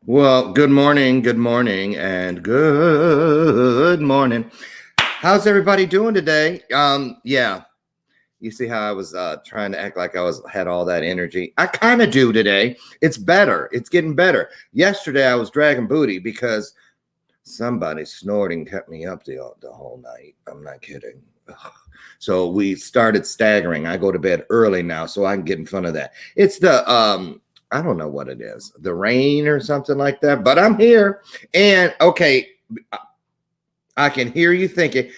Well, good morning, and good morning. How's everybody doing today? Yeah, you see how I was trying to act like I was had all that energy. I kind of do today. It's better. It's getting better. Yesterday I was dragging booty because somebody snorting kept me up the whole night. I'm not kidding. Ugh. So we started staggering. I go to bed early now, so I can get in front of that. It's the I don't know what it is, the rain or something like that. But I'm here, and okay, I can hear you thinking,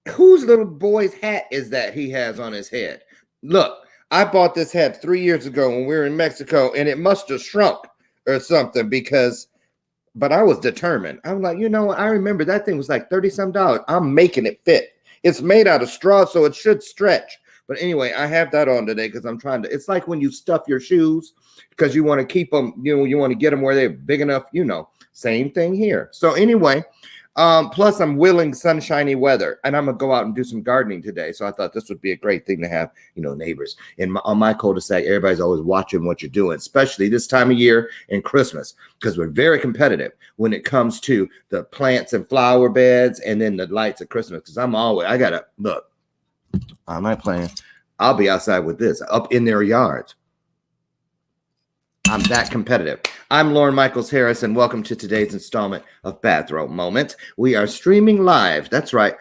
whose little boy's hat is that he has on his head? Look, I bought this hat 3 years ago when we were in Mexico, and it must have shrunk or something because but I was determined. I'm like, I remember that thing was like 30 some dollars. I'm making it fit. It's made out of straw, so it should stretch. But anyway, I have that on today because I'm trying to. It's like when you stuff your shoes because you want to keep them, you want to get them where they're big enough, same thing here. So anyway, plus I'm willing sunshiny weather and I'm gonna go out and do some gardening today. So I thought this would be a great thing to have, neighbors. On my cul-de-sac, everybody's always watching what you're doing, especially this time of year and Christmas, because we're very competitive when it comes to the plants and flower beds and then the lights of Christmas. Because I gotta look. I'm not playing. I'll be outside with this up in their yards. I'm that competitive. I'm Loren Michaels Harris, and welcome to today's installment of Bathrobe Moments. We are streaming live. That's right.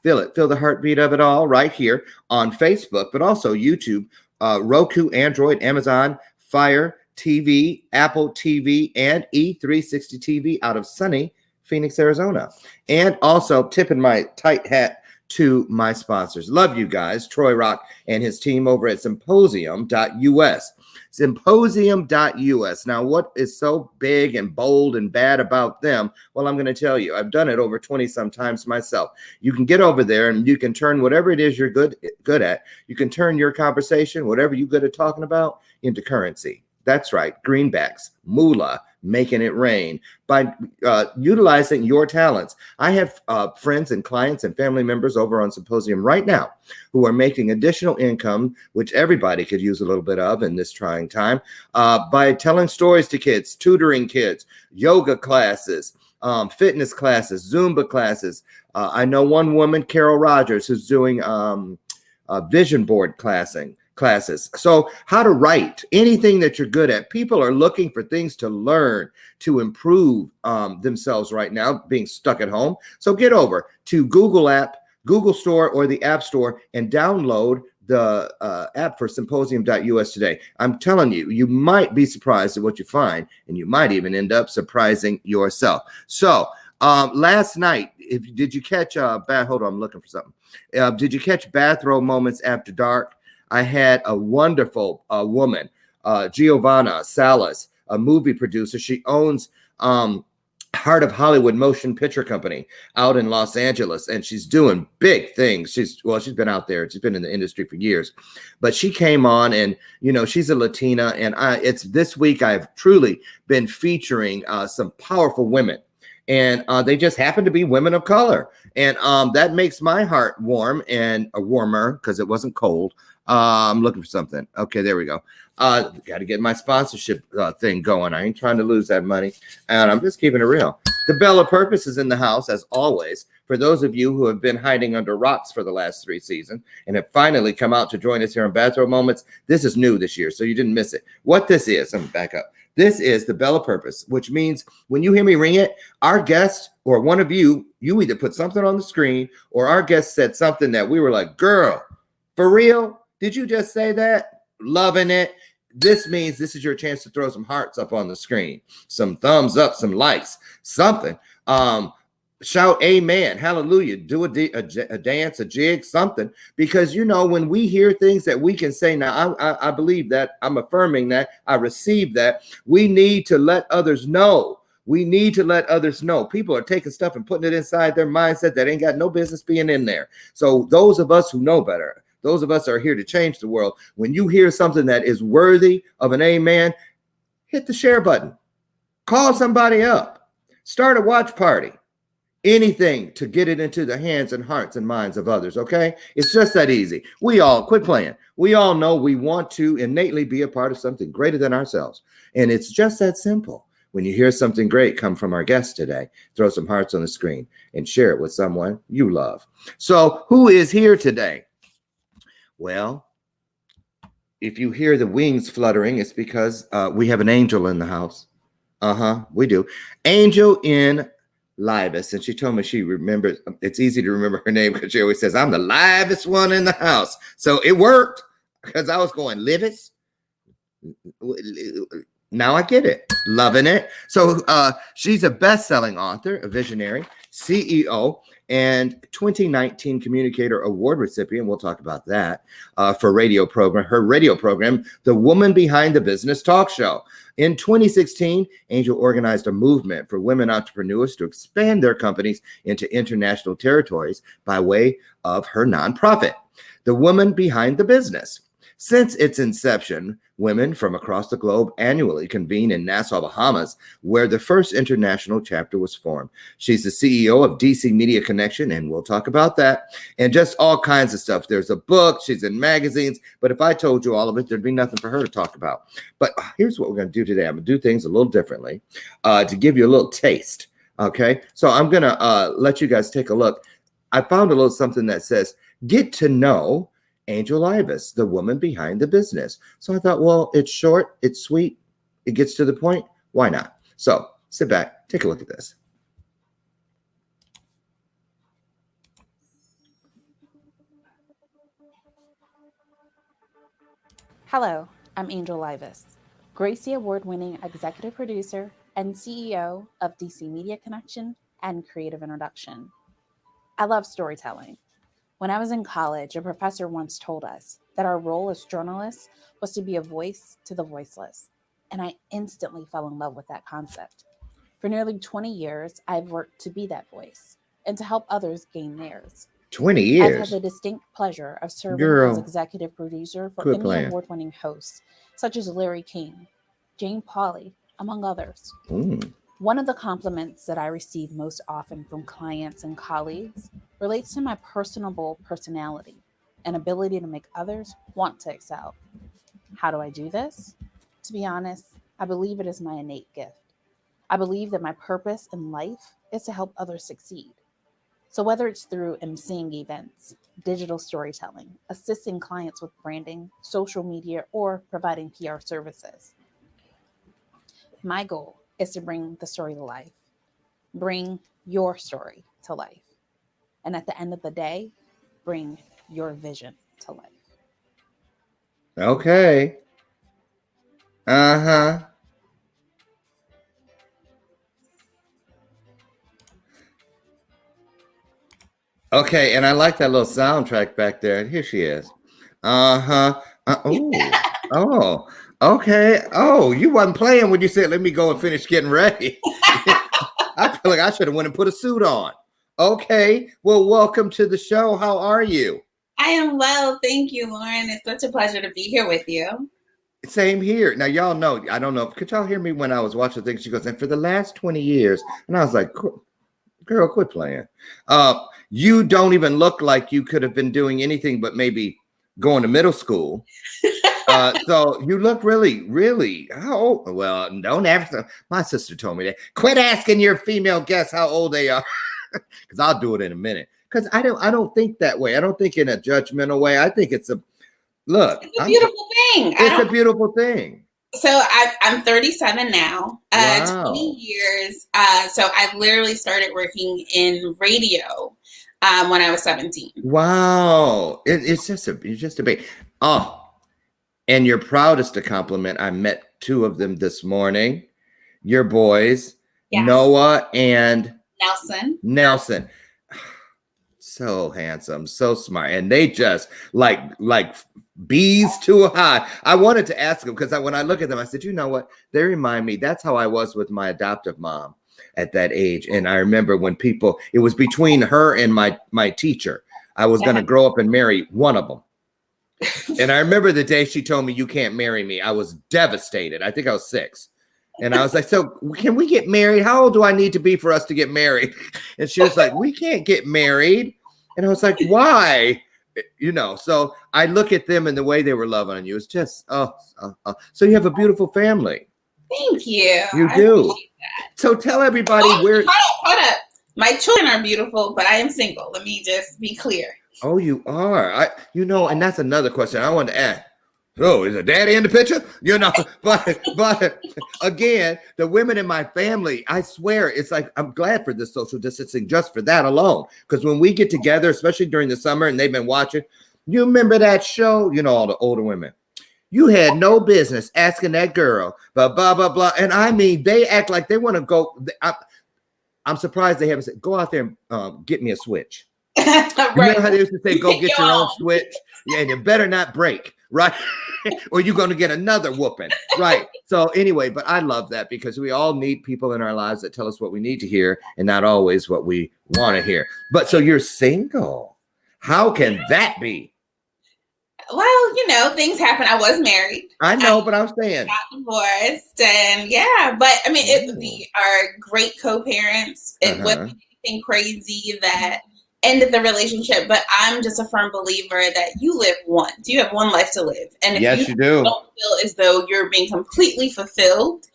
Feel it. Feel the heartbeat of it all right here on Facebook, but also YouTube, Roku, Android, Amazon, Fire TV, Apple TV, and E360 TV out of sunny Phoenix, Arizona. And also tipping my tight hat to my sponsors. Love you guys, Troy Rock and his team over at symposium.us. Symposium.us. Now, what is so big and bold and bad about them? Well, I'm going to tell you. I've done it over 20 sometimes myself. You can get over there and you can turn whatever it is you're good at. You can turn your conversation, whatever you're good at talking about, into currency. That's right, greenbacks, moolah, making it rain by utilizing your talents. I have friends and clients and family members over on Symposium right now who are making additional income, which everybody could use a little bit of in this trying time, by telling stories to kids, tutoring kids, yoga classes, fitness classes, Zumba classes. I know one woman, Carol Rogers, who's doing vision board classes. So how to write, anything that you're good at. People are looking for things to learn, to improve themselves right now, being stuck at home. So get over to Google Store, or the App Store and download the app for symposium.us today. I'm telling you, you might be surprised at what you find, and you might even end up surprising yourself. So last night, did you catch hold on, I'm looking for something. Did you catch Bathrobe Moments After Dark? I had a wonderful woman, Giovanna Salas, a movie producer. She owns Heart of Hollywood Motion Picture Company out in Los Angeles, and she's doing big things. She's been out there. She's been in the industry for years, but she came on, and she's a Latina, and it's this week I've truly been featuring some powerful women. And they just happen to be women of color. And that makes my heart warm and warmer because it wasn't cold. I'm looking for something. Okay, there we go. Got to get my sponsorship thing going. I ain't trying to lose that money. And I'm just keeping it real. The Bell of Purpose is in the house, as always. For those of you who have been hiding under rocks for the last 3 seasons and have finally come out to join us here on Bathrobe Moments, this is new this year, so you didn't miss it. What this is, I'm back up. This is the Bell of Purpose, which means when you hear me ring it, our guest or one of you either put something on the screen or our guest said something that we were like, girl, for real? Did you just say that? Loving it. This means this is your chance to throw some hearts up on the screen, some thumbs up, some likes, something. Shout amen, hallelujah, do a dance, a jig, something. Because, when we hear things that we can say, now I believe that, I'm affirming that, I receive that, we need to let others know. We need to let others know. People are taking stuff and putting it inside their mindset that ain't got no business being in there. So those of us who know better, those of us are here to change the world. When you hear something that is worthy of an amen, hit the share button. Call somebody up. Start a watch party. Anything to get it into the hands and hearts and minds of others, okay? It's just that easy. We all, quit playing. We all know we want to innately be a part of something greater than ourselves. And it's just that simple. When you hear something great come from our guest today, throw some hearts on the screen and share it with someone you love. So who is here today? Well, if you hear the wings fluttering, it's because we have an angel in the house. We do. Angel in Livest, and she told me she remembers. It's easy to remember her name because she always says, "I'm the livest one in the house." So it worked because I was going Livest. Now I get it. Loving it. So she's a best-selling author, a visionary, CEO, and 2019 Communicator Award recipient. We'll talk about that for her radio program, The Woman Behind the Business Talk Show. In 2016, Angel organized a movement for women entrepreneurs to expand their companies into international territories by way of her nonprofit, The Woman Behind the Business. Since its inception, women from across the globe annually convene in Nassau, Bahamas, where the first international chapter was formed. She's the CEO of DC Media Connection, and we'll talk about that, and just all kinds of stuff. There's a book, she's in magazines, but if I told you all of it, there'd be nothing for her to talk about. But here's what we're going to do today. I'm going to do things a little differently to give you a little taste, okay? So I'm going to let you guys take a look. I found a little something that says, get to know Angel Livest, the woman behind the business. So I thought, well, it's short, it's sweet, it gets to the point. Why not? So sit back, take a look at this. Hello, I'm Angel Livest, Gracie Award-winning executive producer and CEO of DC Media Connection and Creative Introduction. I love storytelling. When I was in college, a professor once told us that our role as journalists was to be a voice to the voiceless, and I instantly fell in love with that concept. For nearly 20 years, I've worked to be that voice and to help others gain theirs. 20 years? I've had the distinct pleasure of serving as executive producer for many award-winning hosts, such as Larry King, Jane Pauley, among others. One of the compliments that I receive most often from clients and colleagues relates to my personable personality and ability to make others want to excel. How do I do this? To be honest, I believe it is my innate gift. I believe that my purpose in life is to help others succeed. So whether it's through emceeing events, digital storytelling, assisting clients with branding, social media, or providing PR services, my goal is to bring the story to life, bring your story to life, and at the end of the day, bring your vision to life. Okay. Okay, and I like that little soundtrack back there. Here she is. Oh, okay. Oh, you wasn't playing when you said, let me go and finish getting ready. I feel like I should have went and put a suit on. Okay, well, welcome to the show. How are you? I am well. Thank you, Loren. It's such a pleasure to be here with you. Same here. Now, y'all know, I don't know, could y'all hear me when I was watching things? She goes, and for the last 20 years, and I was like, girl, quit playing. You don't even look like you could have been doing anything but maybe going to middle school. So you look really, really, how old? Well, don't ask. My sister told me that. Quit asking your female guests how old they are, because I'll do it in a minute. Because I don't think that way. I don't think in a judgmental way. I think it's a look. It's a beautiful thing. It's a beautiful thing. So I'm 37 now. Wow. 20 years. So I literally started working in radio when I was 17. Wow. It's just a baby. Oh. And your proudest to compliment, I met two of them this morning. Your boys, yes. Noah and Nelson. So handsome, so smart. And they just like bees to a hive. I wanted to ask them because when I look at them, I said, you know what? They remind me, that's how I was with my adoptive mom at that age. And I remember when it was between her and my teacher. I was going to grow up and marry one of them. And I remember the day she told me, you can't marry me. I was devastated. I think I was 6. And I was like, so can we get married? How old do I need to be for us to get married? And she was like, we can't get married. And I was like, why? So I look at them and the way they were loving on you. It's just, so you have a beautiful family. Thank you. You do. So tell everybody where. Hold up. My children are beautiful, but I am single. Let me just be clear. Oh, you are. And that's another question I wanted to ask. Oh, is a daddy in the picture? But again, the women in my family, I swear, it's like I'm glad for this social distancing just for that alone. Because when we get together, especially during the summer, and they've been watching, you remember that show? All the older women. You had no business asking that girl, blah, blah, blah, blah. And I mean, they act like they want to go. I'm surprised they haven't said, go out there and get me a switch. Right. You know how they used to say, go get your own switch? Yeah, and you better not break, right? Or you're going to get another whooping, right? So anyway, but I love that because we all need people in our lives that tell us what we need to hear and not always what we want to hear. But so you're single. How can that be? Well, things happen. I was married. I know, but I'm saying. Got divorced, and but I mean, we are great co-parents. It wasn't anything crazy that ended the relationship, but I'm just a firm believer that you live once. You have one life to live, and if you do. Don't feel as though you're being completely fulfilled,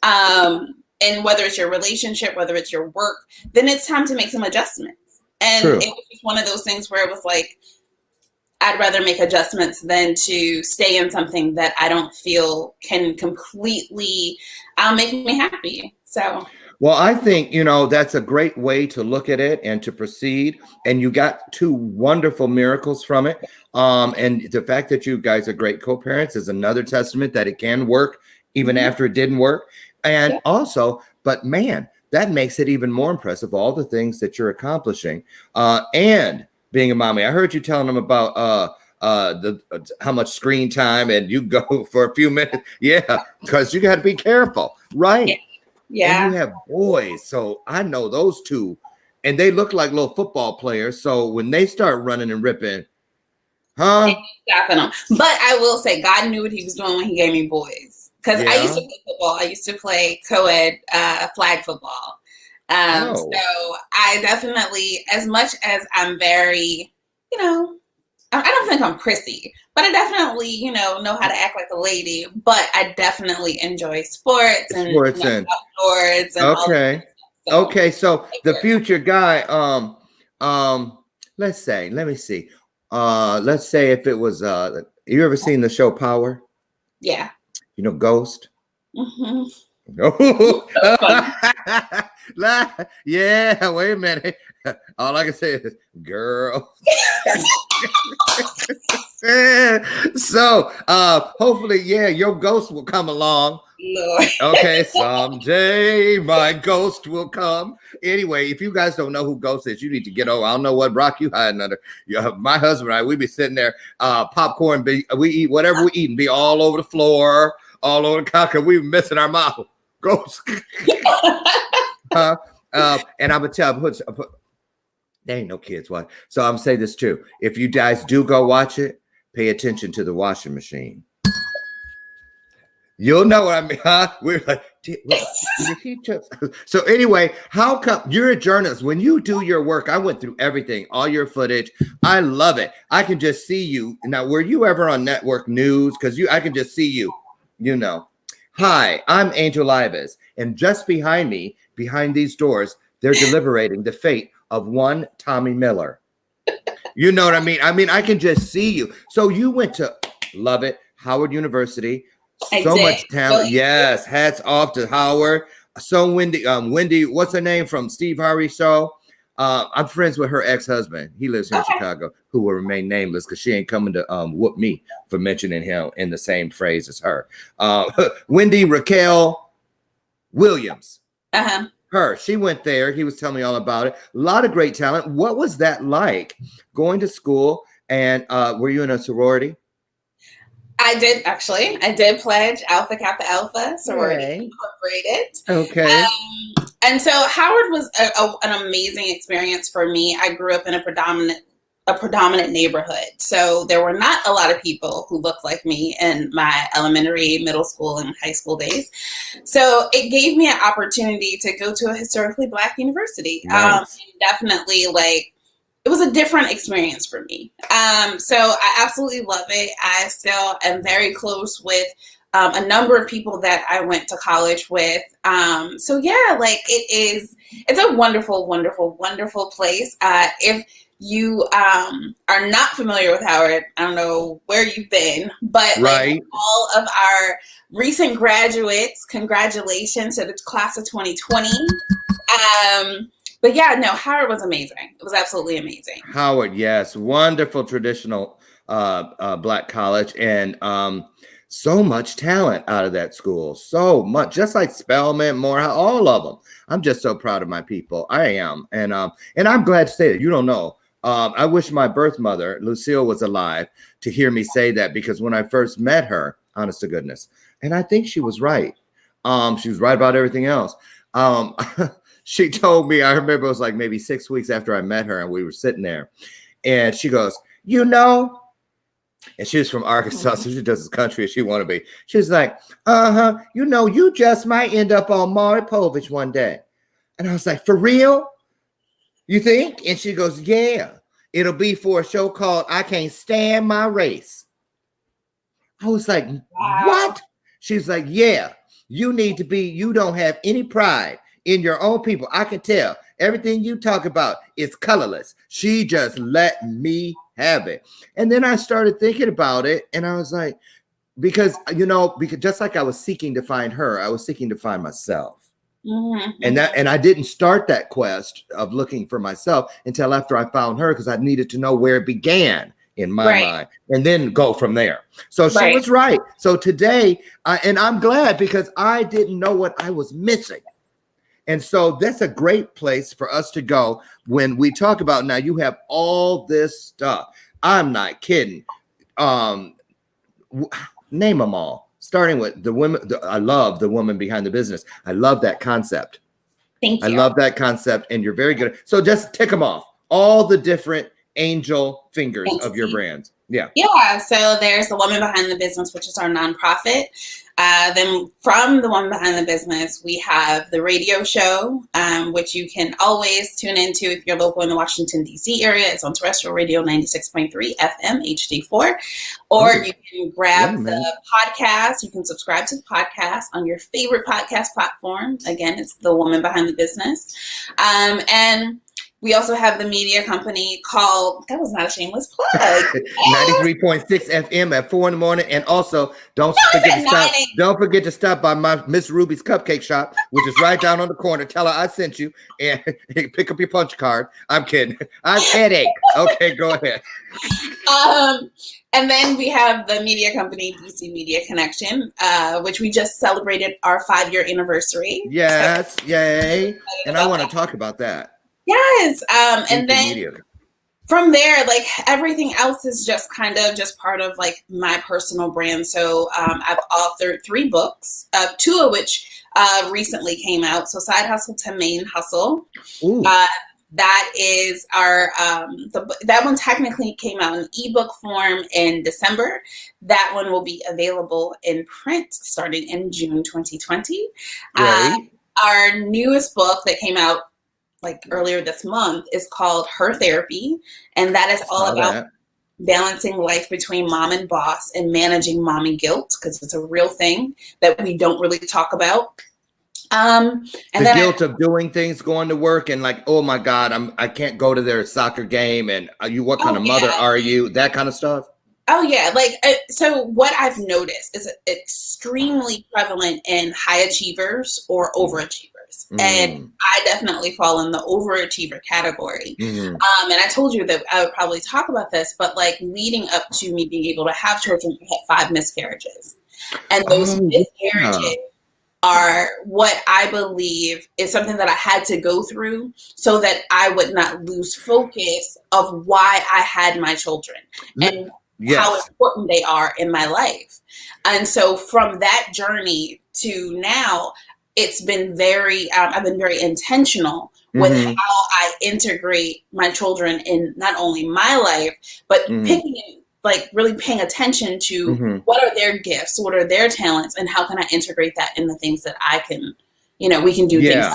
and whether it's your relationship, whether it's your work, then it's time to make some adjustments. And it was just one of those things where it was like, I'd rather make adjustments than to stay in something that I don't feel can completely make me happy. So. Well, I think, that's a great way to look at it and to proceed. And you got two wonderful miracles from it. And the fact that you guys are great co-parents is another testament that it can work even after it didn't work. And also, but man, that makes it even more impressive, all the things that you're accomplishing. And being a mommy, I heard you telling them about how much screen time, and you go for a few minutes. Yeah, because you got to be careful, right? Yeah. And you have boys, so I know those two, and they look like little football players. So when they start running and ripping, stopping them. But I will say, God knew what He was doing when He gave me boys. Because I used to play football. I used to play co-ed flag football. So I definitely, as much as I'm very, I don't think I'm prissy, but I definitely, know how to act like a lady. But I definitely enjoy sports and outdoors. And okay. All okay. So the future guy, let me see. Let's say if it was, you ever seen the show Power? Yeah. Ghost? Mm-hmm. Yeah, wait a minute. All I can say is, girl. So, hopefully, your ghost will come along. Lord. Okay, someday my ghost will come. Anyway, if you guys don't know who Ghost is, you need to get over. I don't know what rock you hiding under. My husband and I, we be sitting there, popcorn. We eat whatever we eat and be all over the floor, all over the couch. We be missing our mouth. Ghost. And I'm gonna tell you, there ain't no kids watch. So I'm saying this too. If you guys do go watch it, pay attention to the washing machine. You'll know what I mean, huh? We're like, did he just? So anyway, how come you're a journalist? When you do your work, I went through everything, all your footage. I love it. I can just see you. Now, were you ever on network news? Because I can just see you, Hi, I'm Angel Ives. And just behind me, behind these doors, they're deliberating the fate of one Tommy Miller. You know what I mean? I mean, I can just see you. So you went to, love it, Howard University. So much talent. Yes, hats off to Howard. So Wendy, what's her name from Steve Harvey's show? I'm friends with her ex-husband. He lives here in Chicago, who will remain nameless because she ain't coming to whoop me for mentioning him in the same phrase as her. Wendy Raquel Williams. Her, she went there. He was telling me all about it. A lot of great talent. What was that like going to school? And were you in a sorority? I did, actually. I did pledge Alpha Kappa Alpha Sorority Incorporated. Okay. And so Howard was an amazing experience for me. I grew up in a predominant a predominant neighborhood. So there were not a lot of people who looked like me in my elementary, middle school, and high school days. So it gave me an opportunity to go to a historically Black university. Nice. Definitely, like, it was a different experience for me. So I absolutely love it. I still am very close with a number of people that I went to college with. So yeah, like, it's a wonderful, wonderful, wonderful place. If you are not familiar with Howard, I don't know where you've been, but right. Like, all of our recent graduates, congratulations to the class of 2020. But yeah, no, Howard was amazing. It was absolutely amazing. Howard, yes, wonderful traditional Black college, and so much talent out of that school. So much, just like Spelman, Morehouse, all of them. I'm just so proud of my people. I am, and I'm glad to say that. You don't know. I wish my birth mother, Lucille, was alive to hear me say that, because when I first met her, honest to goodness, and I think she was right. She was right about everything else. She told me, I remember it was like maybe 6 weeks after I met her, and we were sitting there, and she goes, you know, and she was from Arkansas, so she does as country as she want to be. She was like, you know, you just might end up on Maury Povich one day. And I was like, for real? You think? And she goes, yeah, it'll be for a show called I Can't Stand My Race. I was like, wow. What? She's like, yeah, you don't have any pride in your own people. I can tell everything you talk about is colorless. She just let me have it. And then I started thinking about it, and I was like, because just like I was seeking to find her, I was seeking to find myself. Mm-hmm. And I didn't start that quest of looking for myself until after I found her, because I needed to know where it began in my mind, and then go from there. So she was right. So today, and I'm glad, because I didn't know what I was missing. And so that's a great place for us to go when we talk about, now you have all this stuff. I'm not kidding. Name them all. Starting with the women. I love the woman behind the business. I love that concept. Thank you. I love that concept, and you're very good. So just tick them off. All the different angel fingers of your brands. Yeah. Yeah. So there's the Woman Behind the Business, which is our nonprofit. Then from the Woman Behind the Business, we have the radio show, which you can always tune into if you're local in the Washington, D.C. area. It's on terrestrial radio 96.3 FM HD4. Or you can grab the podcast. You can subscribe to the podcast on your favorite podcast platform. Again, it's the Woman Behind the Business. And we also have the media company called, that was not a shameless plug, 93.6 FM at 4 a.m. And also don't forget to stop by my Miss Ruby's Cupcake Shop, which is right down on the corner. Tell her I sent you, and pick up your punch card. I'm kidding. I'm headache. Okay, go ahead. And then we have the media company, DC Media Connection, which we just celebrated our 5-year anniversary. Yes, so, yay. And I want to talk about that. Yes. And then from there, like, everything else is just kind of just part of like my personal brand. So I've authored 3 books, 2 of which recently came out. So Side Hustle to Main Hustle. That is our, that one technically came out in ebook form in December. That one will be available in print starting in June 2020. Right. Our newest book that came out like earlier this month is called Her Therapy. And that is all about balancing life between mom and boss and managing mommy guilt, because it's a real thing that we don't really talk about. And the guilt of doing things, going to work, and like, oh my God, I can't go to their soccer game, and what kind of mother are you? That kind of stuff. Oh yeah, like so what I've noticed is extremely prevalent in high achievers or overachievers. And I definitely fall in the overachiever category. And I told you that I would probably talk about this, but like leading up to me being able to have children, I had 5 miscarriages. And those miscarriages are what I believe is something that I had to go through so that I would not lose focus of why I had my children and how important they are in my life. And so from that journey to now, it's been very, I've been very intentional with how I integrate my children in not only my life, but really paying attention to what are their gifts, what are their talents, and how can I integrate that in the things that I can, we can do things.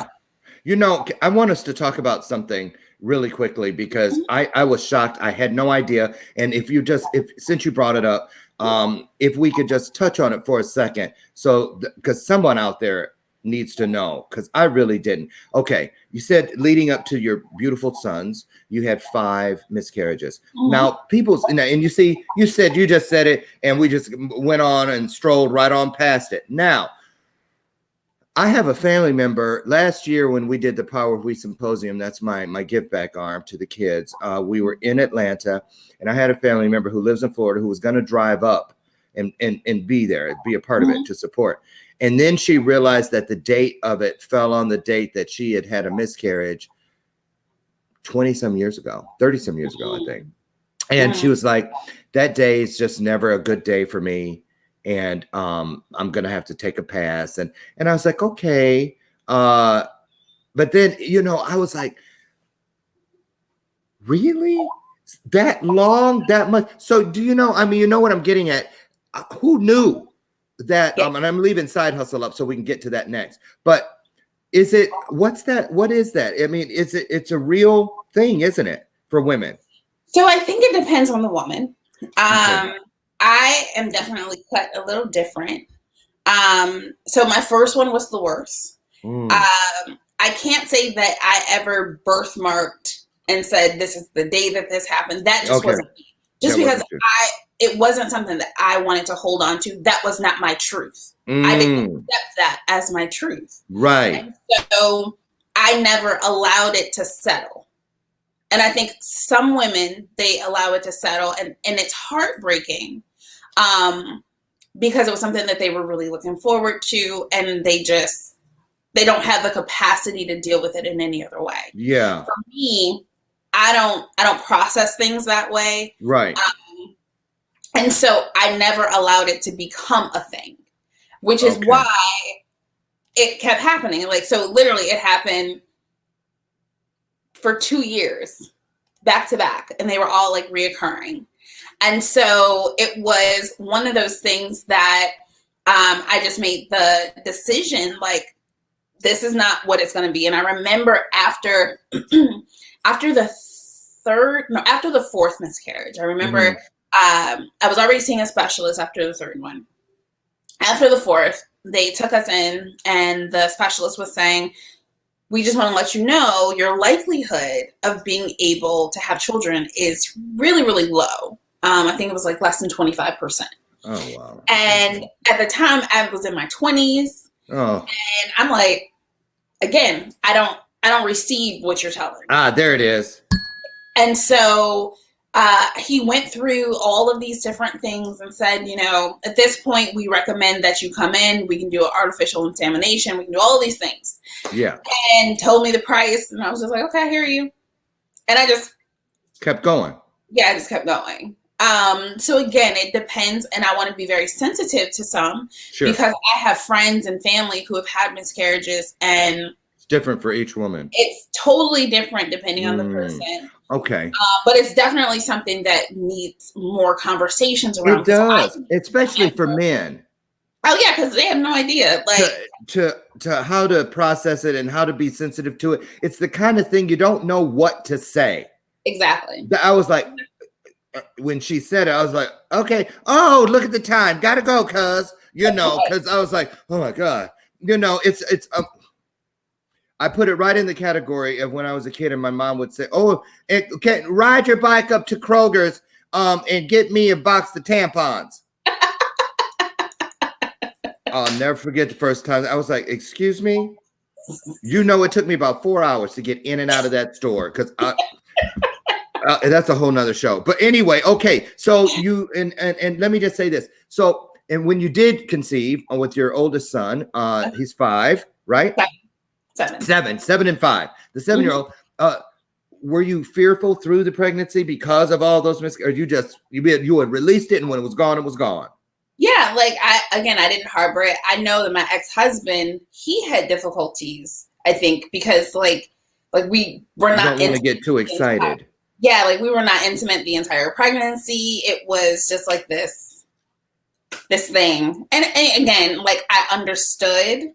I want us to talk about something really quickly because I was shocked. I had no idea. And since you brought it up, if we could just touch on it for a second. So, because someone out there needs to know, because I really didn't. Okay. You said leading up to your beautiful sons, you had 5 miscarriages. Now and you just said it and we just went on and strolled right on past it. Now, I have a family member last year when we did the Power of We Symposium. That's my give back arm to the kids. We were in Atlanta and I had a family member who lives in Florida who was going to drive up and be there, be a part of it to support. And then she realized that the date of it fell on the date that she had a miscarriage 30 some years ago, I think. And she was like, that day is just never a good day for me. And I'm going to have to take a pass. And I was like, okay. But then, I was like, really? That long, that much? So do you know what I'm getting at? Who knew that? And I'm leaving Side Hustle up so we can get to that next. But what's that? What is that? I mean, it's a real thing, isn't it, for women? So I think it depends on the woman. Okay. I am definitely cut a little different. So my first one was the worst. I can't say that I ever birthmarked and said, this is the day that this happened. That just wasn't me. Because it wasn't something that I wanted to hold on to. That was not my truth. I didn't accept that as my truth. Right. And so I never allowed it to settle. And I think some women, they allow it to settle and it's heartbreaking. Because it was something that they were really looking forward to and they don't have the capacity to deal with it in any other way. Yeah. For me, I don't process things that way. Right. And so I never allowed it to become a thing, which is why it kept happening. Like, so literally it happened for 2 years back to back and they were all like reoccurring. And so it was one of those things that I just made the decision, like, this is not what it's going to be. And I remember after the 4th miscarriage, I remember I was already seeing a specialist after the 3rd one. After the 4th, they took us in and the specialist was saying, we just want to let you know your likelihood of being able to have children is really, really low. I think it was like less than 25%. Oh, wow. And at the time I was in my 20s. Oh. And I'm like, again, I don't receive what you're telling me. There it is. And so he went through all of these different things and said, at this point, we recommend that you come in. We can do an artificial insemination. We can do all of these things. Yeah. And told me the price. And I was just like, okay, I hear you. And I just kept going. Yeah, I just kept going. So again, it depends. And I want to be very sensitive to some because I have friends and family who have had miscarriages and it's different for each woman. It's totally different depending on the person. Okay. But it's definitely something that needs more conversations around. It does, especially for men. Oh yeah, because they have no idea, like to how to process it and how to be sensitive to it. It's the kind of thing you don't know what to say. Exactly. I was like, when she said it, I was like, okay. Oh, look at the time. Gotta go, cuz because I was like, oh my god, it's. I put it right in the category of when I was a kid and my mom would say, oh, okay, ride your bike up to Kroger's and get me a box of tampons. I'll never forget the first time. I was like, excuse me? It took me about 4 hours to get in and out of that store because that's a whole nother show. But anyway, okay. So you, and let me just say this. So, and when you did conceive with your oldest son, he's 5, right? 7 and 5. The 7-year-old. Were you fearful through the pregnancy because of all those miscarriages? You had released it, and when it was gone, it was gone. Yeah, like I didn't harbor it. I know that my ex-husband, he had difficulties. I think because like Like we were not want to get too excited. Yeah, like we were not intimate the entire pregnancy. It was just like this thing. And again, like I understood.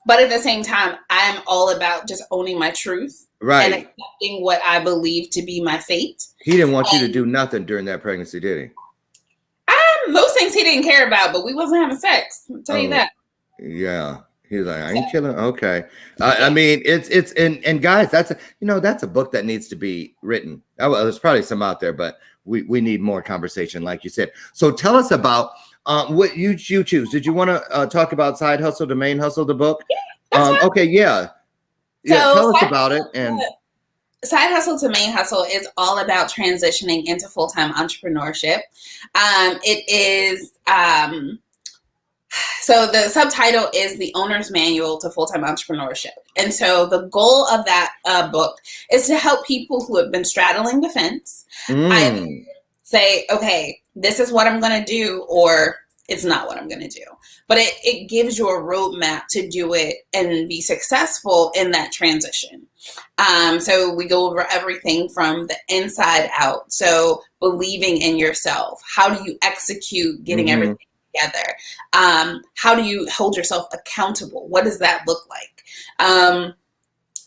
But at the same time, I'm all about just owning my truth. Right. And accepting what I believe to be my fate. He didn't want you to do nothing during that pregnancy, did he? Most things he didn't care about, but we wasn't having sex. I'll tell you that. Yeah. He's like, I ain't killing. Okay. I mean, it's and guys, that's a book that needs to be written. There's probably some out there, but we need more conversation, like you said. So tell us about what you choose. Did you want to talk about Side Hustle to Main Hustle, the book? Yeah, okay. Yeah. So tell us about it. And Side Hustle to Main Hustle is all about transitioning into full-time entrepreneurship. It is, so the subtitle is The Owner's Manual to Full-Time Entrepreneurship. And so the goal of that book is to help people who have been straddling the fence. I say, okay, this is what I'm going to do, or it's not what I'm going to do. But it gives you a roadmap to do it and be successful in that transition. So we go over everything from the inside out. So believing in yourself. How do you execute getting everything together? How do you hold yourself accountable? What does that look like?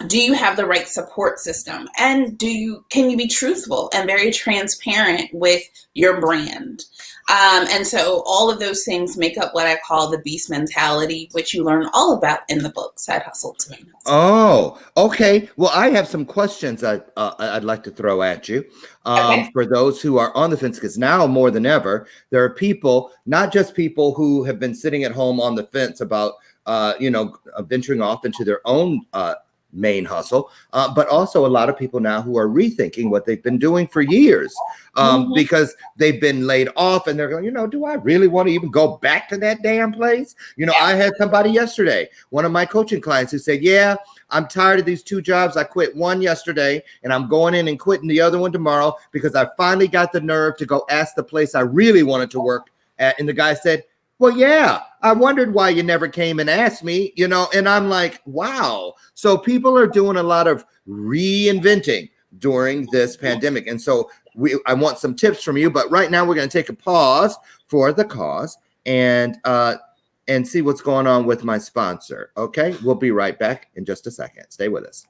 Do you have the right support system? And can you be truthful and very transparent with your brand? And so all of those things make up what I call the beast mentality, which you learn all about in the book, Side Hustle to Main Hustle. Oh, okay. Well, I have some questions I'd like to throw at you for those who are on the fence, because now more than ever, there are people, not just people who have been sitting at home on the fence about, venturing off into their own main hustle, but also a lot of people now who are rethinking what they've been doing for years because they've been laid off and they're going, do I really want to even go back to that damn place? I had somebody yesterday, one of my coaching clients, who said, yeah, I'm tired of these 2 jobs. I quit one yesterday and I'm going in and quitting the other one tomorrow because I finally got the nerve to go ask the place I really wanted to work at. And the guy said, well, yeah, I wondered why you never came and asked me, and I'm like, wow. So people are doing a lot of reinventing during this pandemic. And so I want some tips from you, but right now we're going to take a pause for the cause and see what's going on with my sponsor. Okay, we'll be right back in just a second. Stay with us.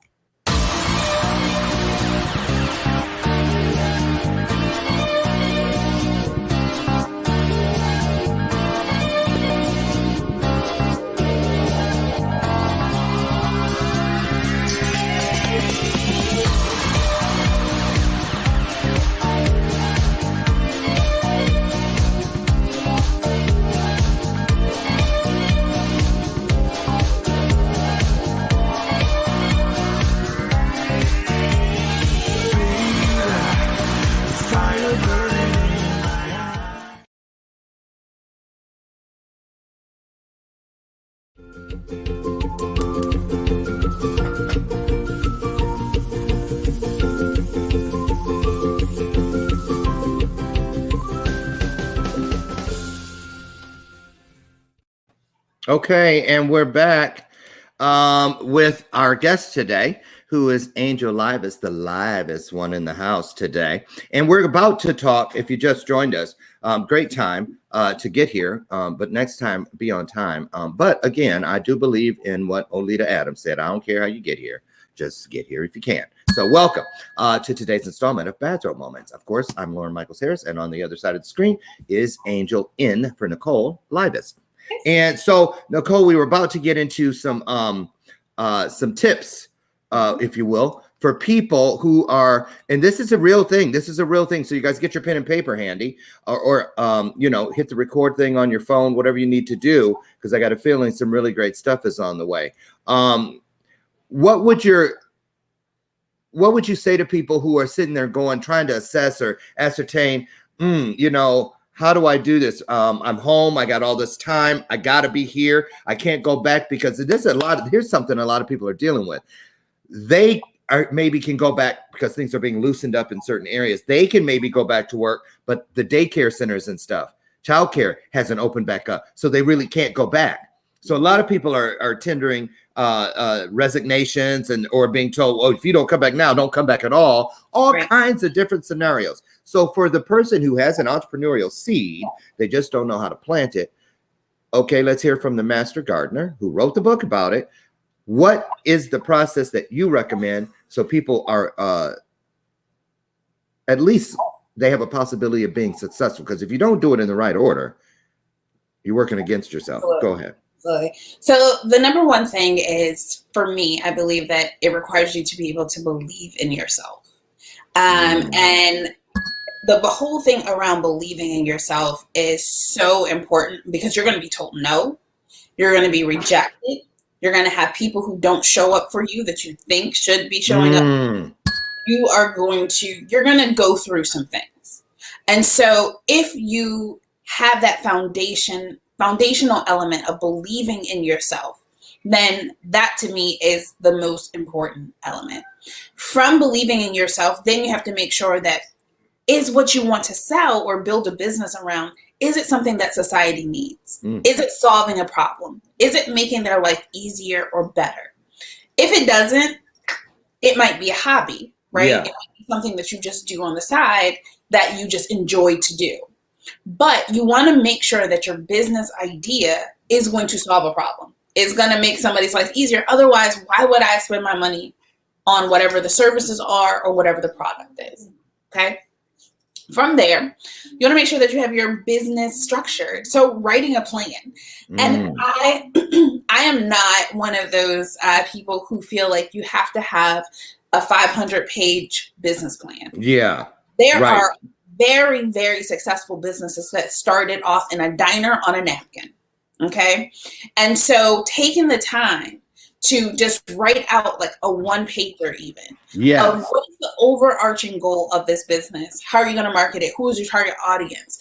Okay, and we're back with our guest today, who is Angel Livest, the livest one in the house today. And we're about to talk, if you just joined us, great time to get here, but next time, be on time. But again, I do believe in what Olita Adams said. I don't care how you get here, just get here if you can. So welcome to today's installment of Bathrobe Moments. Of course, I'm Loren Michaels Harris, and on the other side of the screen is Angel in for Nicole Livest. And so, Nicole, we were about to get into some tips, if you will, for people who are, and this is a real thing. This is a real thing. So you guys get your pen and paper handy, or hit the record thing on your phone, whatever you need to do, because I got a feeling some really great stuff is on the way. What would you say to people who are sitting there trying to assess or ascertain, how do I do this? I'm home. I got all this time. I got to be here. I can't go back because here's something a lot of people are dealing with. They maybe can go back because things are being loosened up in certain areas. They can maybe go back to work, but the daycare centers and stuff, childcare hasn't opened back up. So they really can't go back. So a lot of people are tendering resignations or being told, oh, if you don't come back now, don't come back at all kinds of different scenarios. So for the person who has an entrepreneurial seed, they just don't know how to plant it. Okay, let's hear from the master gardener who wrote the book about it. What is the process that you recommend so people are at least they have a possibility of being successful? Because if you don't do it in the right order, you're working against yourself. Go ahead. So the number one thing is, for me, I believe that it requires you to be able to believe in yourself. And the whole thing around believing in yourself is so important, because you're going to be told no, you're going to be rejected, you're going to have people who don't show up for you that you think should be showing up. You're going to go through some things. And so if you have that foundational element of believing in yourself, then that to me is the most important element. From believing in yourself, then you have to make sure that is what you want to sell or build a business around, is it something that society needs? Is it solving a problem? Is it making their life easier or better? If it doesn't, it might be a hobby, right? Yeah. It might be something that you just do on the side that you just enjoy to do. But you want to make sure that your business idea is going to solve a problem. It's going to make somebody's life easier. Otherwise, why would I spend my money on whatever the services are or whatever the product is? Okay. From there, you want to make sure that you have your business structured. So writing a plan. And I am not one of those people who feel like you have to have a 500-page business plan. Yeah. There are very, very successful businesses that started off in a diner on a napkin. Okay. And so taking the time to just write out like a one-pager even. Yeah. What is the overarching goal of this business? How are you going to market it? Who is your target audience?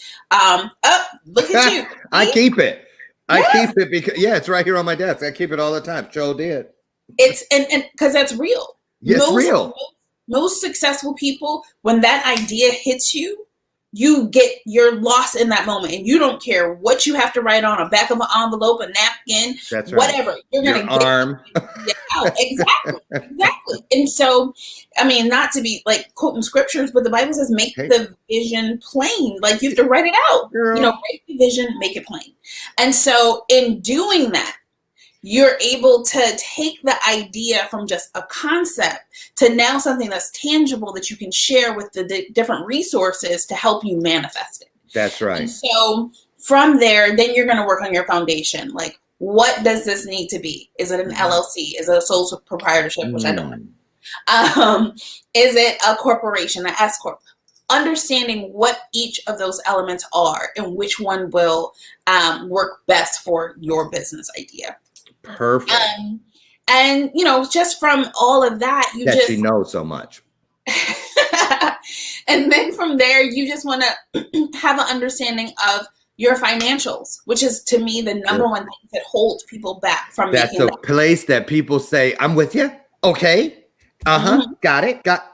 Look at you. I keep it. I keep it because it's right here on my desk. I keep it all the time. Joe did. It's and because that's real. Yes, real. Most successful people, when that idea hits you, you're lost in that moment, and you don't care what you have to write on a back of an envelope, a napkin, that's right. Whatever. You're going to get arm. Exactly. And so, I mean, not to be like quoting scriptures, but the Bible says, make the vision plain. Like you have to write it out. Girl. Write the vision, make it plain. And so in doing that, you're able to take the idea from just a concept to now something that's tangible that you can share with the different resources to help you manifest it. That's right. And so from there, then you're going to work on your foundation. Like, what does this need to be? Is it an LLC? Is it a sole proprietorship, which I don't know? Is it a corporation, an S corp? Understanding what each of those elements are and which one will work best for your business idea. Perfect. And just from all of that, she knows so much. And then from there, you just want to have an understanding of your financials, which is to me the number one thing that holds people back from making that. That's the place that people say, "I'm with you." Okay. Got it. Got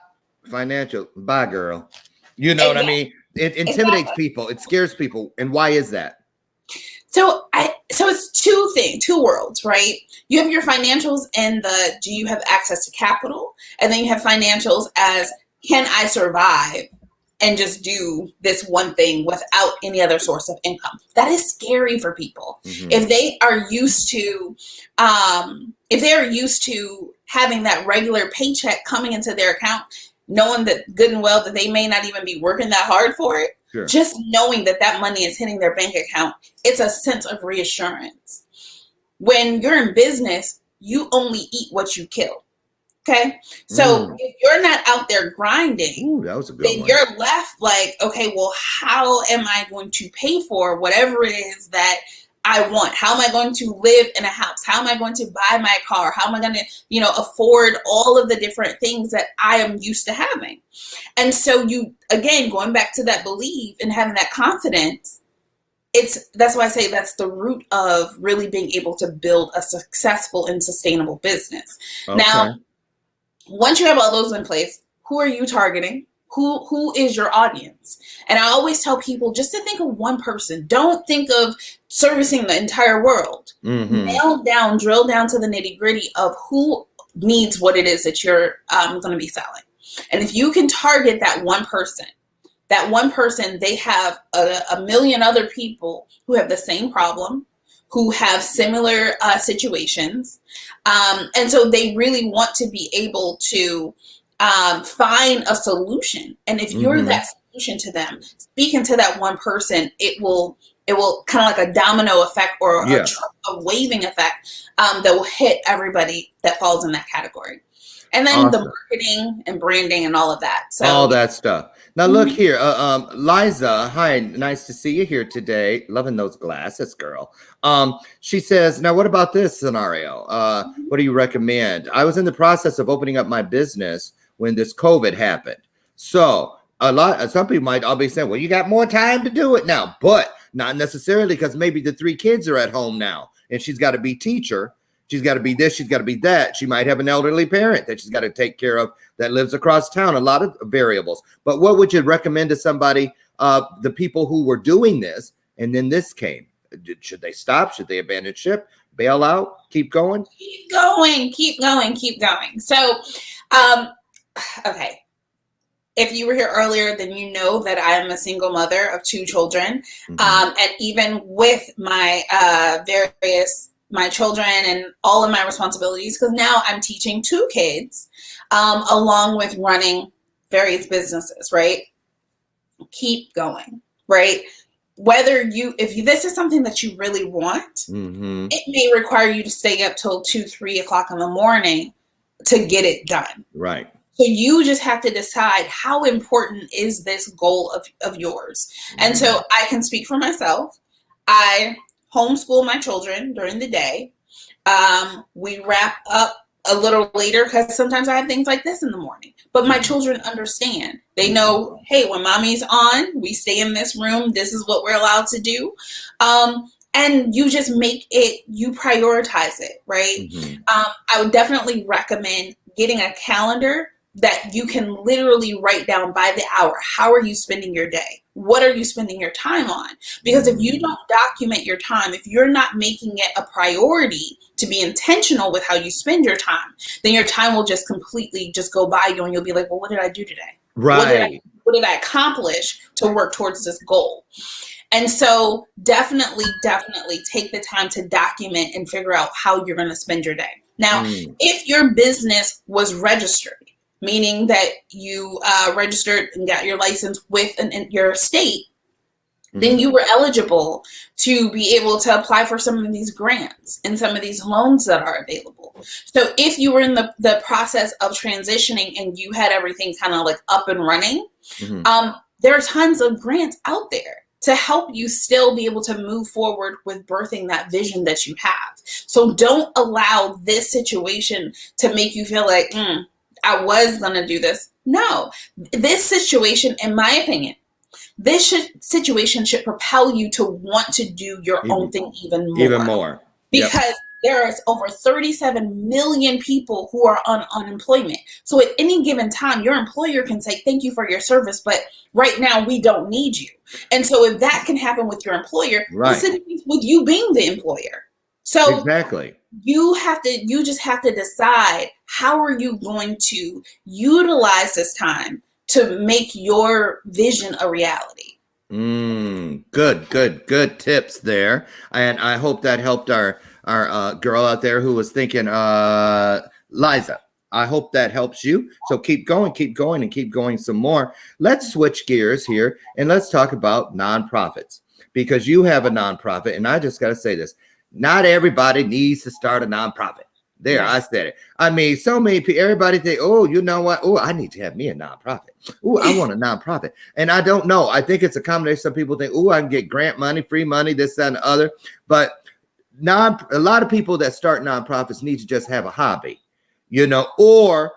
financial. Bye, girl. You know what I mean? It intimidates people. It scares people. And why is that? So it's two worlds, right? You have your financials and do you have access to capital? And then you have financials as, can I survive and just do this one thing without any other source of income? That is scary for people. If they are used to, having that regular paycheck coming into their account, knowing that good and well that they may not even be working that hard for it, sure. Just knowing that money is hitting their bank account, it's a sense of reassurance. When you're in business, you only eat what you kill. Okay. So if you're not out there grinding, that was a good then one. You're left like, okay, well, how am I going to pay for whatever it is that I want? How am I going to live in a house? How am I going to buy my car? How am I going to, afford all of the different things that I am used to having? And so again, going back to that belief and having that confidence, that's why I say that's the root of really being able to build a successful and sustainable business. Okay. Now, once you have all those in place, who are you targeting? Who is your audience? And I always tell people just to think of one person. Don't think of servicing the entire world. Mm-hmm. Drill down to the nitty gritty of who needs what it is that you're going to be selling. And if you can target that one person, they have a million other people who have the same problem, who have similar situations. And so they really want to be able to find a solution. And if you're that solution to them, speaking to that one person, it will kind of like a domino effect or a waving effect that will hit everybody that falls in that category. And then the marketing and branding and all of that. So all that stuff. Now look here, Liza. Hi, nice to see you here today. Loving those glasses, girl. She says, now what about this scenario? What do you recommend? I was in the process of opening up my business when this COVID happened. So some people might all be saying, well, you got more time to do it now, but not necessarily, because maybe the 3 kids are at home now and she's got to be teacher. She's got to be this, she's got to be that. She might have an elderly parent that she's got to take care of that lives across town, a lot of variables. But what would you recommend to somebody, the people who were doing this, and then this came? Should they stop? Should they abandon ship, bail out, keep going? Keep going. So, okay. If you were here earlier, then you know that I am a single mother of 2 children. And even with my my children and all of my responsibilities, because now I'm teaching 2 kids, along with running various businesses, right? Keep going, right? If this is something that you really want, it may require you to stay up till 2, 3 o'clock in the morning to get it done. Right. So you just have to decide how important is this goal of yours. And so I can speak for myself. I homeschool my children during the day. We wrap up a little later because sometimes I have things like this in the morning. But my children understand. They know, hey, when mommy's on, we stay in this room. This is what we're allowed to do. And you just you prioritize it, right? I would definitely recommend getting a calendar that you can literally write down by the hour. How are you spending your day? What are you spending your time on? Because if you don't document your time, if you're not making it a priority to be intentional with how you spend your time, then your time will just completely just go by you and you'll be like, well, what did I do today? Right. What did I accomplish to work towards this goal? And so definitely take the time to document and figure out how you're going to spend your day. Now, if your business was registered, meaning that you registered and got your license with your state, then you were eligible to be able to apply for some of these grants and some of these loans that are available. So if you were in the process of transitioning and you had everything kind of like up and running, there are tons of grants out there to help you still be able to move forward with birthing that vision that you have. So don't allow this situation to make you feel like, I was going to do this. No, this situation, in my opinion, situation should propel you to want to do your own thing even more. Because there's over 37 million people who are on unemployment. So at any given time, your employer can say, thank you for your service, but right now we don't need you. And so if that can happen with your employer, with you being the employer. So exactly. You just have to decide, how are you going to utilize this time to make your vision a reality? Good tips there. And I hope that helped our girl out there who was thinking, Liza. I hope that helps you. So keep going some more. Let's switch gears here and let's talk about nonprofits, because you have a nonprofit, and I just got to say this. Not everybody needs to start a nonprofit. There, I said it. I mean, so many people, everybody think, oh, you know what? Oh, I need to have me a nonprofit. Oh, I want a nonprofit. And I don't know. I think it's a combination. Some people think, oh, I can get grant money, free money, this, that, and the other. But a lot of people that start nonprofits need to just have a hobby, or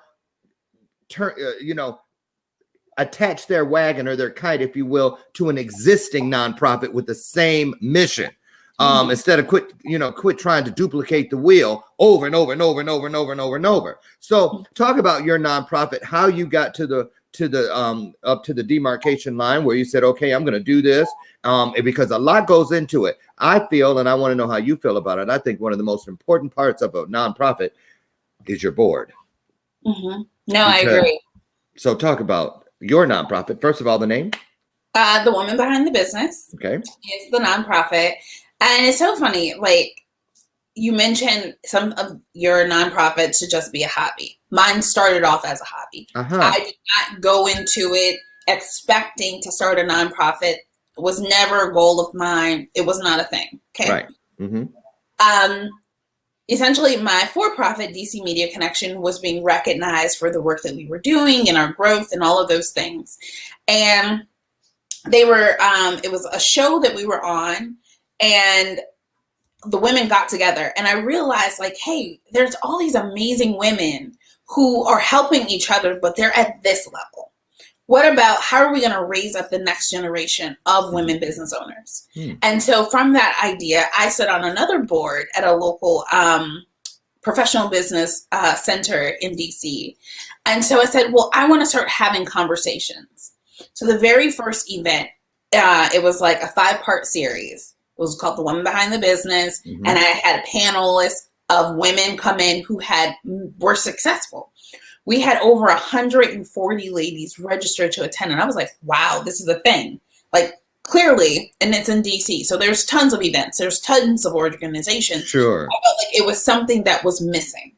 attach their wagon or their kite, if you will, to an existing nonprofit with the same mission. Instead of quit trying to duplicate the wheel over and over and over and over and over and over and over. So talk about your nonprofit, how you got to to the demarcation line where you said, okay, I'm going to do this, because a lot goes into it. I feel, and I want to know how you feel about it, I think one of the most important parts of a nonprofit is your board. Mm-hmm. No, I agree. So talk about your nonprofit. First of all, the name? The Woman Behind the Business. Okay. It's the nonprofit. And it's so funny, like, you mentioned some of your nonprofits to just be a hobby. Mine started off as a hobby. I did not go into it expecting to start a nonprofit. It was never a goal of mine. It was not a thing. Okay. Right. Mm-hmm. Essentially, my for-profit DC Media Connection was being recognized for the work that we were doing and our growth and all of those things. And they were, it was a show that we were on, and the women got together, and I realized, like, hey, there's all these amazing women who are helping each other, but they're at this level. What about, how are we going to raise up the next generation of women business owners? And so from that idea, I sat on another board at a local professional business center in DC. And so I said, well, I want to start having conversations. So the very first event, it was like a 5-part series. It was called The Woman Behind the Business. And I had panelists of women come in who were successful. We had over 140 ladies registered to attend. And I was like, wow, this is a thing. Like, clearly, and it's in DC. So there's tons of events. There's tons of organizations. Sure. I felt like it was something that was missing.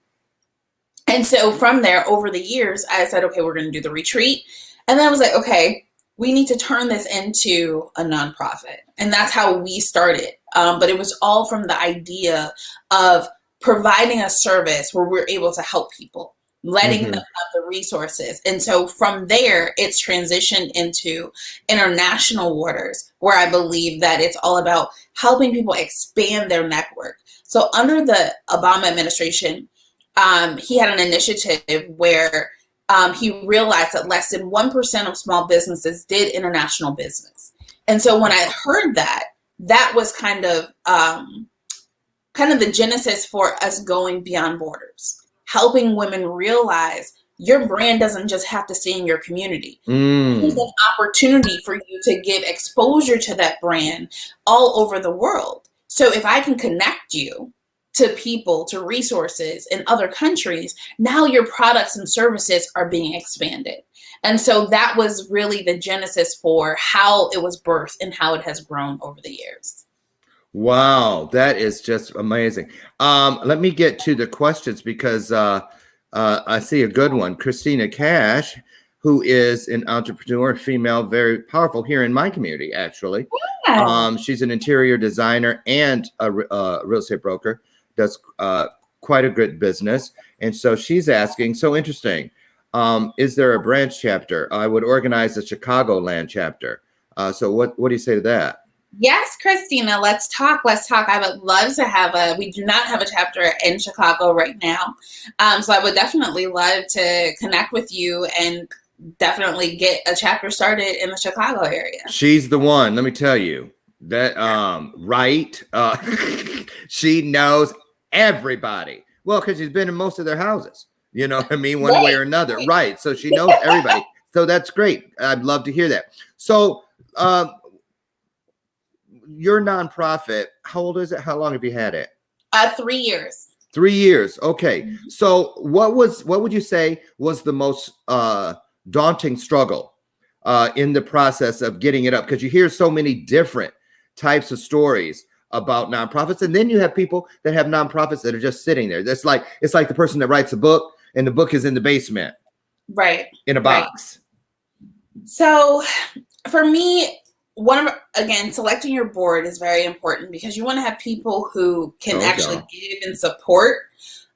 And so from there, over the years, I said, okay, we're going to do the retreat. And then I was like, okay, we need to turn this into a nonprofit. And that's how we started. But it was all from the idea of providing a service where we're able to help people, letting them have the resources. And so from there, it's transitioned into international waters, where I believe that it's all about helping people expand their network. So under the Obama administration, he had an initiative where he realized that less than 1% of small businesses did international business. And so when I heard that, that was kind of the genesis for us going beyond borders, helping women realize your brand doesn't just have to stay in your community. There's an opportunity for you to give exposure to that brand all over the world. So if I can connect you to people, to resources in other countries, now your products and services are being expanded. And so that was really the genesis for how it was birthed and how it has grown over the years. Wow, that is just amazing. Let me get to the questions, because I see a good one. Christina Cash, who is an entrepreneur, female, very powerful here in my community, actually. Yeah. She's an interior designer and a real estate broker, does quite a good business. And so she's asking, so interesting, is there a branch chapter? I would organize a Chicagoland chapter. So what do you say to that? Yes, Christina, let's talk. I would love to we do not have a chapter in Chicago right now. So I would definitely love to connect with you and definitely get a chapter started in the Chicago area. She's the one, let me tell you that, right. She knows everybody. Well, because she's been in most of their houses, you know what I mean? One way or another. Right. So she knows everybody. So that's great. I'd love to hear that. So, your nonprofit, how old is it? How long have you had it? 3 years. 3 years. Okay. So what would you say was the most daunting struggle in the process of getting it up? Because you hear so many different types of stories about nonprofits. And then you have people that have nonprofits that are just sitting there. It's like the person that writes a book and the book is in the basement. Right. In a box. Right. So for me, selecting your board is very important, because you want to have people who can actually give and support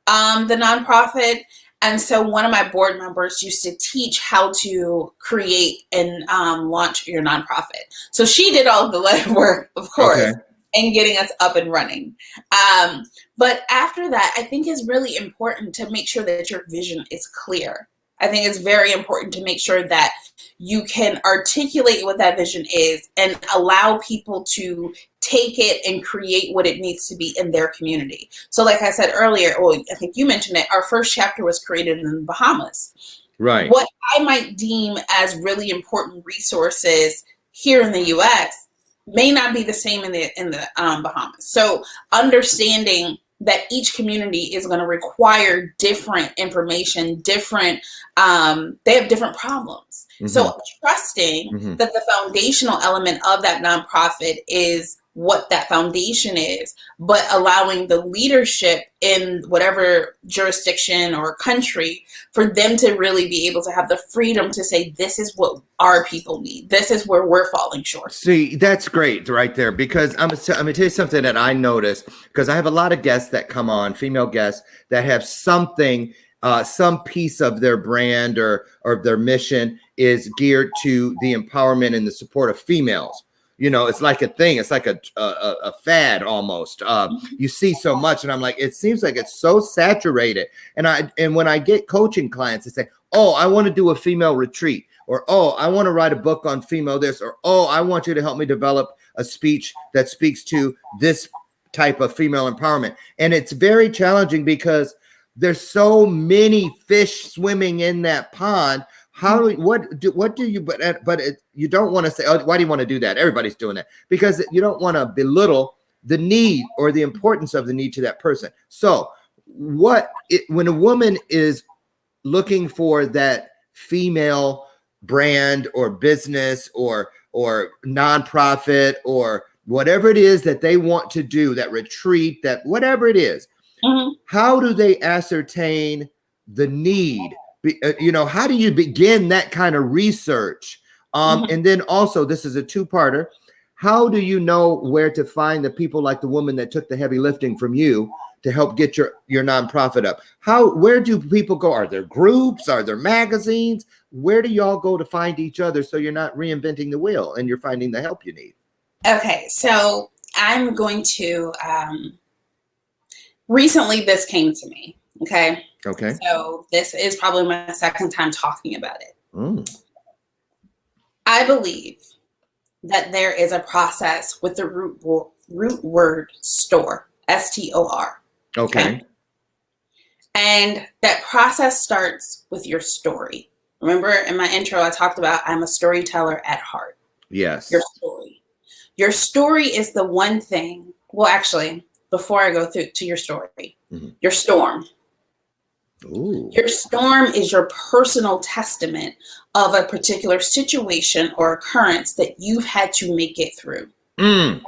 the nonprofit. And so one of my board members used to teach how to create and launch your nonprofit. So she did all the legwork, of course, and getting us up and running. But after that, I think it's really important to make sure that your vision is clear. I think it's very important to make sure that you can articulate what that vision is and allow people to take it and create what it needs to be in their community. So like I said earlier, I think you mentioned it, our first chapter was created in the Bahamas. Right. What I might deem as really important resources here in the U.S. may not be the same in the Bahamas. So understanding that each community is going to require different information, different, they have different problems. Mm-hmm. So trusting mm-hmm. that the foundational element of that nonprofit is what that foundation is, but allowing the leadership in whatever jurisdiction or country for them to really be able to have the freedom to say, this is what our people need. This is where we're falling short. See, that's great right there, because I'm going to tell you something that I noticed, because I have a lot of guests that come on, female guests, that have something, some piece of their brand or their mission is geared to the empowerment and the support of females. You know, it's like a thing. It's like a fad almost. You see so much, and I'm like, it seems like it's so saturated. And when I get coaching clients, they say, "Oh, I want to do a female retreat," or "Oh, I want to write a book on female this," or "Oh, I want you to help me develop a speech that speaks to this type of female empowerment." And it's very challenging because there's so many fish swimming in that pond. What do you, you don't want to say, oh, why do you want to do that? Everybody's doing that, because you don't want to belittle the need or the importance of the need to that person. So when a woman is looking for that female brand or business or nonprofit or whatever it is that they want to do, that retreat, that whatever it is, mm-hmm. how do they ascertain the need? How do you begin that kind of research? Mm-hmm. And then also, this is a two-parter. How do you know where to find the people like the woman that took the heavy lifting from you to help get your nonprofit up? Where do people go? Are there groups? Are there magazines? Where do y'all go to find each other so you're not reinventing the wheel and you're finding the help you need? Okay, so I'm going to, recently this came to me, okay? Okay. So this is probably my second time talking about it. Mm. I believe that there is a process with the root word store, STOR. Okay. And that process starts with your story. Remember in my intro, I talked about I'm a storyteller at heart. Yes. Your story. Your story is the one thing. Well, actually, before I go through to your story, mm-hmm. your storm. Ooh. Your storm is your personal testament of a particular situation or occurrence that you've had to make it through. Mm.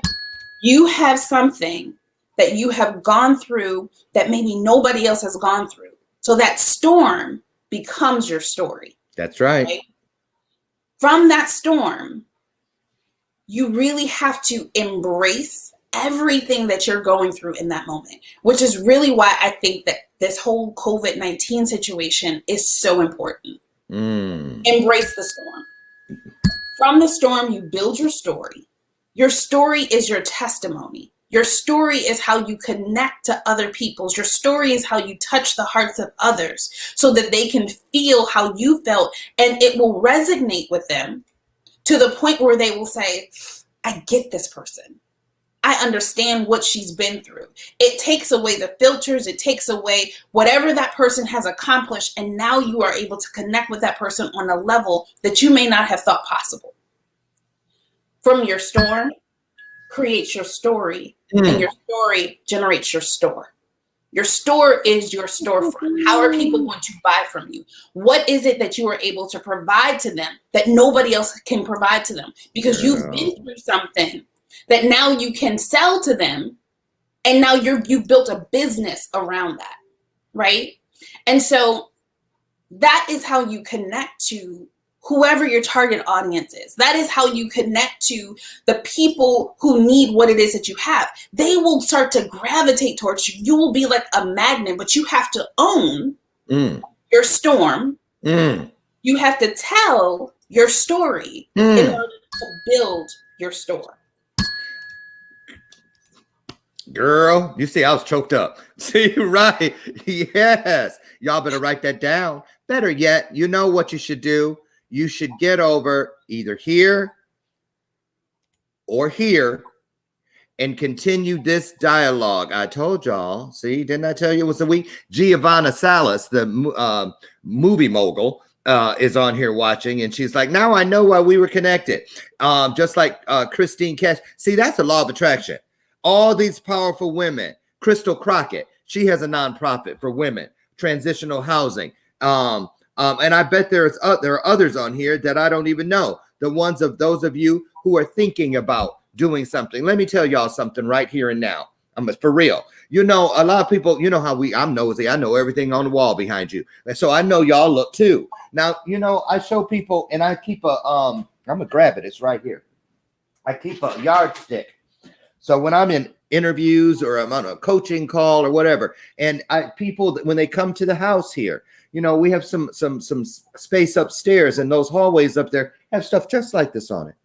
You have something that you have gone through that maybe nobody else has gone through. So that storm becomes your story. That's right? From that storm, you really have to embrace everything that you're going through in that moment, which is really why I think that this whole COVID-19 situation is so important. Mm. Embrace the storm. From the storm, you build your story. Your story is your testimony. Your story is how you connect to other people. Your story is how you touch the hearts of others so that they can feel how you felt, and it will resonate with them to the point where they will say, I get this person. I understand what she's been through. It takes away the filters. It takes away whatever that person has accomplished. And now you are able to connect with that person on a level that you may not have thought possible. From your storm, creates your story. And your story generates your store. Your store is your storefront. How are people going to buy from you? What is it that you are able to provide to them that nobody else can provide to them? Because you've been through something that now you can sell to them, and now you've built a business around that, right? And so that is how you connect to whoever your target audience is. That is how you connect to the people who need what it is that you have. They will start to gravitate towards you. You will be like a magnet, but you have to own your storm. You have to tell your story in order to build your store. Girl, you see, I was choked up. See, right? Yes. Y'all better write that down. Better yet, you know what you should do? You should get over either here or here and continue this dialogue. I told y'all. See, didn't I tell you it was a week? Giovanna Salas, the movie mogul, is on here watching, and she's like, now I know why we were connected. Just like Christine Cash. See, that's the law of attraction. All these powerful women. Crystal Crockett, she has a nonprofit for women, transitional housing. And I bet there are others on here that I don't even know. The ones of those of you who are thinking about doing something. Let me tell y'all something right here and now. I'm for real. You know, a lot of people, you know how I'm nosy. I know everything on the wall behind you. And so I know y'all look too. Now, you know, I show people, and I keep I'm going to grab it. It's right here. I keep a yardstick. So when I'm in interviews or I'm on a coaching call or whatever, and people, when they come to the house here, you know, we have some space upstairs, and those hallways up there have stuff just like this on it.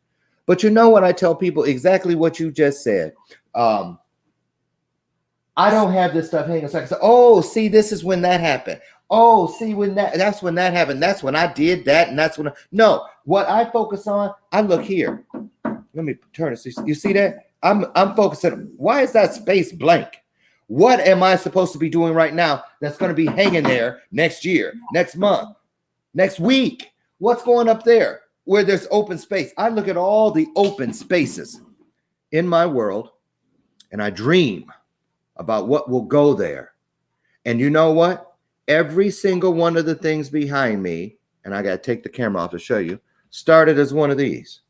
But you know what? I tell people exactly what you just said. I don't have this stuff hanging. So I can say, oh, see, this is when that happened. Oh, see, that's when that happened. That's when I did that. And that's when, no, what I focus on, I look here. Let me turn it. You see that? I'm focusing. Why is that space blank? What am I supposed to be doing right now that's going to be hanging there next year, next month, next week? What's going up there where there's open space? I look at all the open spaces in my world, and I dream about what will go there. And you know what? Every single one of the things behind me, and I got to take the camera off to show you, started as one of these.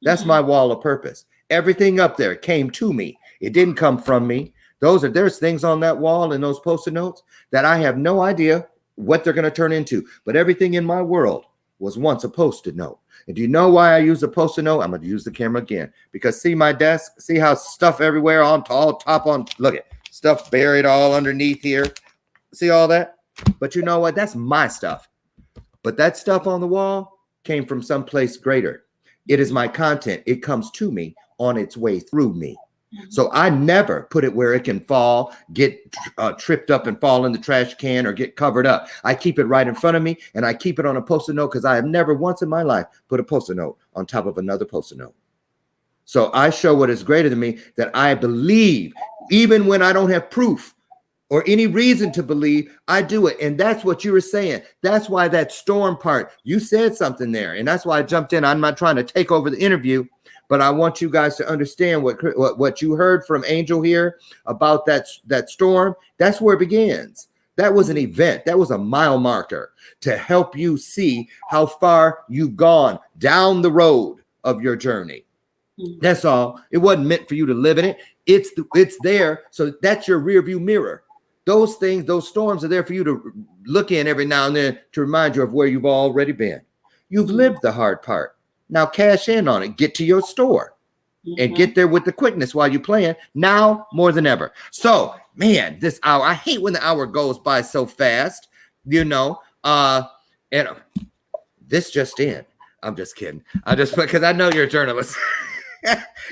That's my wall of purpose. Everything up there came to me. It didn't come from me. There's things on that wall and those Post-it notes that I have no idea what they're going to turn into. But everything in my world was once a Post-it note. And do you know why I use a Post-it note? I'm going to use the camera again. Because see my desk? See how stuff everywhere on top on, look at stuff buried all underneath here. See all that? But you know what? That's my stuff. But that stuff on the wall came from someplace greater. It is my content. It comes to me on its way through me. So I never put it where it can fall, get tripped up and fall in the trash can or get covered up. I keep it right in front of me, and I keep it on a Post-it note because I have never once in my life put a Post-it note on top of another Post-it note. So I show what is greater than me, that I believe, even when I don't have proof or any reason to believe, I do it. And that's what you were saying. That's why that storm part, you said something there. And that's why I jumped in. I'm not trying to take over the interview, but I want you guys to understand what you heard from Angel here about that storm. That's where it begins. That was an event. That was a mile marker to help you see how far you've gone down the road of your journey. That's all. It wasn't meant for you to live in it. It's there. So that's your rear view mirror. Those things, those storms are there for you to look in every now and then to remind you of where you've already been. You've lived the hard part. Now cash in on it. Get to your store and get there with the quickness while you're playing now more than ever. So, man, this hour, I hate when the hour goes by so fast, you know, and this just in. I'm just kidding. Because I know you're a journalist.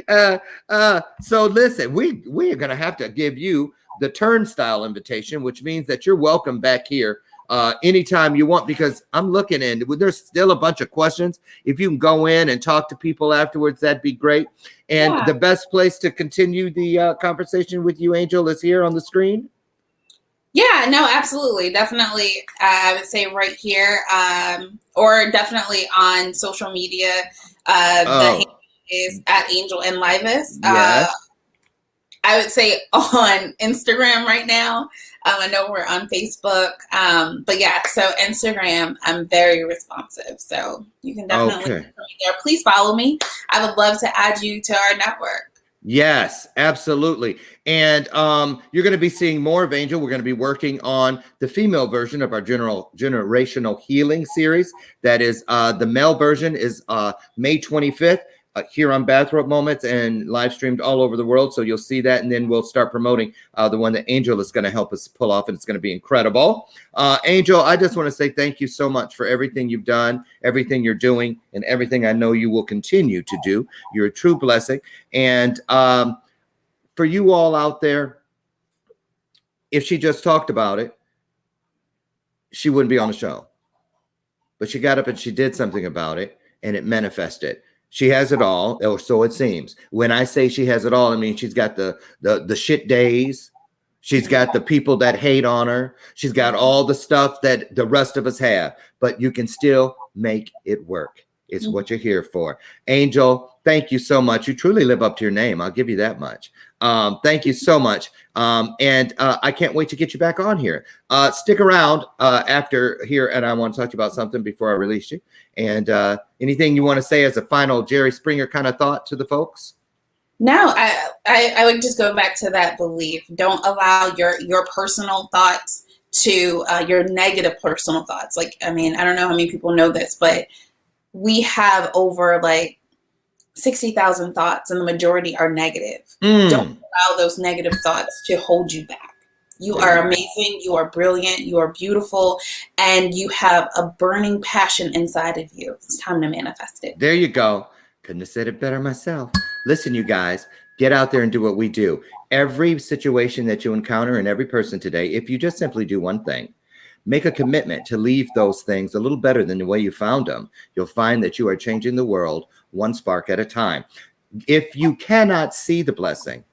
So listen, we are going to have to give you the turnstile invitation, which means that you're welcome back here anytime you want, because I'm looking in. There's still a bunch of questions. If you can go in and talk to people afterwards, that'd be great. And the best place to continue the conversation with you, Angel, is here on the screen. Yeah, no, absolutely. Definitely. I would say right here, or definitely on social media. The handle is at Angel and Livis. Yes. I would say on Instagram right now. I know we're on Facebook, but yeah, so Instagram, I'm very responsive. So you can definitely there. Please follow me. I would love to add you to our network. Yes, absolutely. And you're going to be seeing more of Angel. We're going to be working on the female version of our generational healing series. That is the male version is May 25th. Here on Bathrobe Moments and live streamed all over the world. So you'll see that. And then we'll start promoting the one that Angel is going to help us pull off. And it's going to be incredible. Angel, I just want to say thank you so much for everything you've done, everything you're doing, and everything I know you will continue to do. You're a true blessing. And for you all out there, if she just talked about it, she wouldn't be on the show. But she got up and she did something about it, and it manifested. She has it all, or so it seems. When I say she has it all, I mean she's got the shit days. She's got the people that hate on her. She's got all the stuff that the rest of us have. but you can still make it work. It's what you're here for. Angel, thank you so much. You truly live up to your name. I'll give you that much. Thank you so much. And I can't wait to get you back on here. Stick around after here, and I want to talk to you about something before I release you. And anything you want to say as a final Jerry Springer kind of thought to the folks? No, I would just go back to that belief. Don't allow your personal thoughts to your negative personal thoughts. Like, I mean, I don't know how many people know this, but we have over like 60,000 thoughts, and the majority are negative. Don't allow those negative thoughts to hold you back. You are amazing. You are brilliant. You are beautiful. And you have a burning passion inside of you. It's time to manifest it. There you go. Couldn't have said it better myself. Listen, you guys, get out there and do what we do. Every situation that you encounter and every person today, if you just simply do one thing, make a commitment to leave those things a little better than the way you found them, you'll find that you are changing the world one spark at a time. If you cannot see the blessing,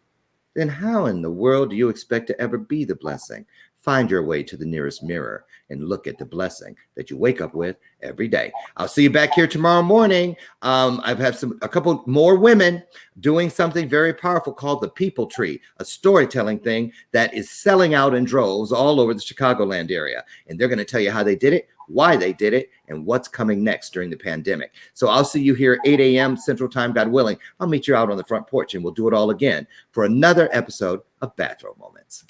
then how in the world do you expect to ever be the blessing? Find your way to the nearest mirror and look at the blessing that you wake up with every day. I'll see you back here tomorrow morning. I've had a couple more women doing something very powerful called the People Tree, a storytelling thing that is selling out in droves all over the Chicagoland area. And they're going to tell you how they did it, why they did it, and what's coming next during the pandemic. So I'll see you here 8 a.m. Central Time, God willing. I'll meet you out on the front porch and we'll do it all again for another episode of Bathrobe Moments.